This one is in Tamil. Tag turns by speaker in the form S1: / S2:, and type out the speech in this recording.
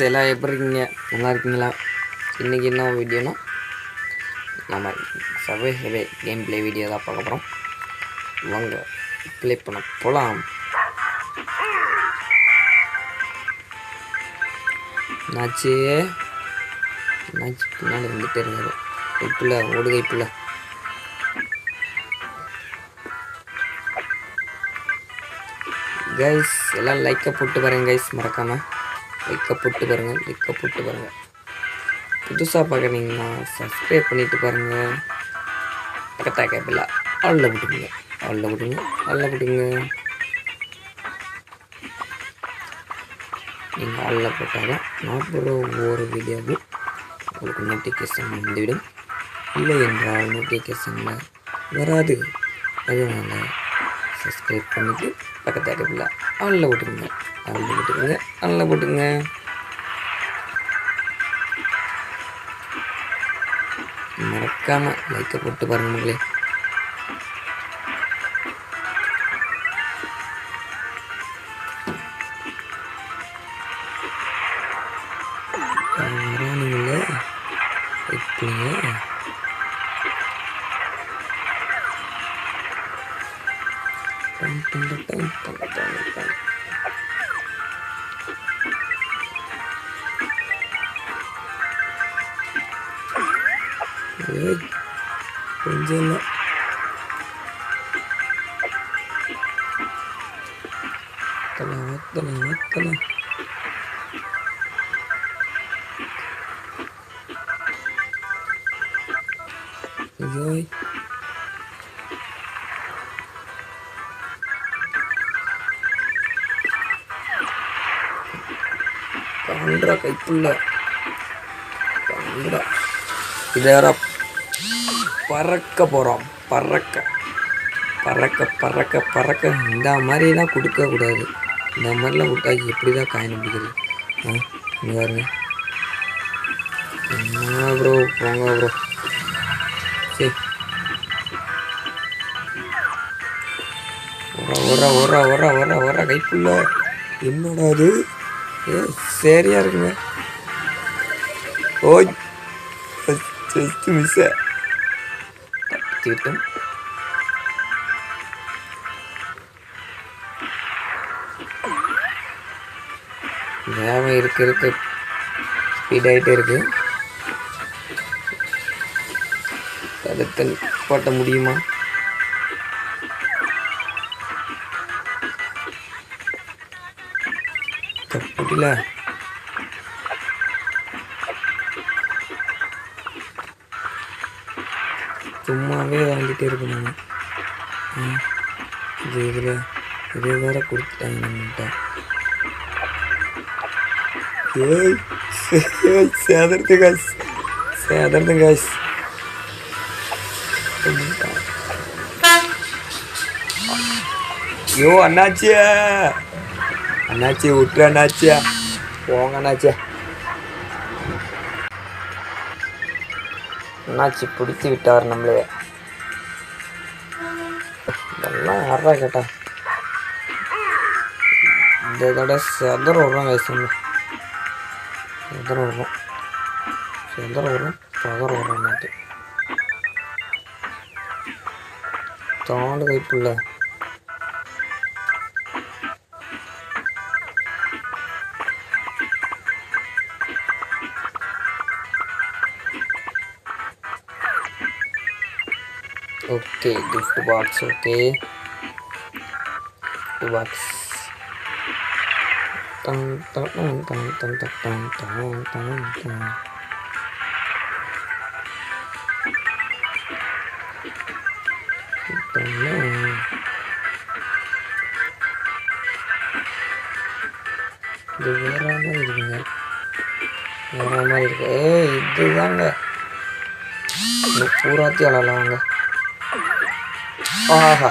S1: எல்லாம் எப்படி இருக்கீங்க? நல்லா இருக்கீங்களா? இன்றைக்கி என்ன வீடியோனா நம்ம சர்வே கேம் ப்ளே வீடியோ தான் பார்க்க போகிறோம். வாங்க ப்ளே பண்ண போகலாம். என்னாச்சு பின்னாடி வந்துட்டே இருந்தது. கைப்பில்லை ஓடு கைப்பில்லை. கைஸ் எல்லாம் லைக்கை போட்டு பாருங்க கைஸ், மறக்காமல் லைக்கை போட்டு பாருங்கள். புதுசாக பார்க்குறீங்கன்னா சப்ஸ்கிரைப் பண்ணிவிட்டு பாருங்கள். பக்கத்தாக கேப்பில்ல ஆளில் போட்டுங்க. நீங்கள் ஆளில் போட்டால் தான் நான் போகிற ஒவ்வொரு வீடியோவும் உங்களுக்கு நோட்டிஃபிகேஷன் வந்துவிடும். இல்லை என்றால் நோட்டிஃபிகேஷனில் வராது. அதனால் சப்ஸ்கிரைப் பண்ணிவிட்டு பக்கத்தாக கேப்பில்ல ஆளில் போட்டுங்க. மறக்காமல் லைக்கை போட்டு பாருங்க மக்களே. நீங்களே எப்படிங்க கொஞ்சம் இல்லை வத்தலை ஐயோய் காண்றா கைப்புள்ள காண்றா. இதை வேற பறக்க போகிறோம். பறக்க இந்த மாதிரிலாம் கொடுக்கக்கூடாது. இந்த மாதிரிலாம் கொடுத்தா எப்படி தான் காயின் பிடிக்கிறது? இங்கே பாருங்க. என்ன ப்ரோ போங்க ப்ரோ. சரி வர கைப்புள்ள என்னடா அது? சரியா இருக்குங்க. ஓய் ஜஸ்ட் மிஸ் தப்பிக்கிட்டும். வேகம் இருக்க ஸ்பீட் ஆகிட்டே இருக்கு. தடுத்து பாட்ட முடியுமா? தப்பில சும்மாவே வாங்கிட்டே இருக்கணும். இதில் இது வேற கொடுத்துட்டாங்க நம்மகிட்ட. சேதறது காய்ஸ். ஐயோ அண்ணாச்சியா விட்டுற அண்ணாச்சியா, போங்க அண்ணாச்சி பிடிச்சி விட்டார் நம்மளே. இதெல்லாம் யாரா கேட்டா? இந்த தடவை செதற வரும் வயசு, செதற வரும் பதற வரும் நாட்டு தாண்டு Kaipulla. Okay gift box. Okay box tang இது வேற மாதிரி இருக்குங்க. இதுதாங்க பூராத்தி அழலாம் வாங்க. ஆஹா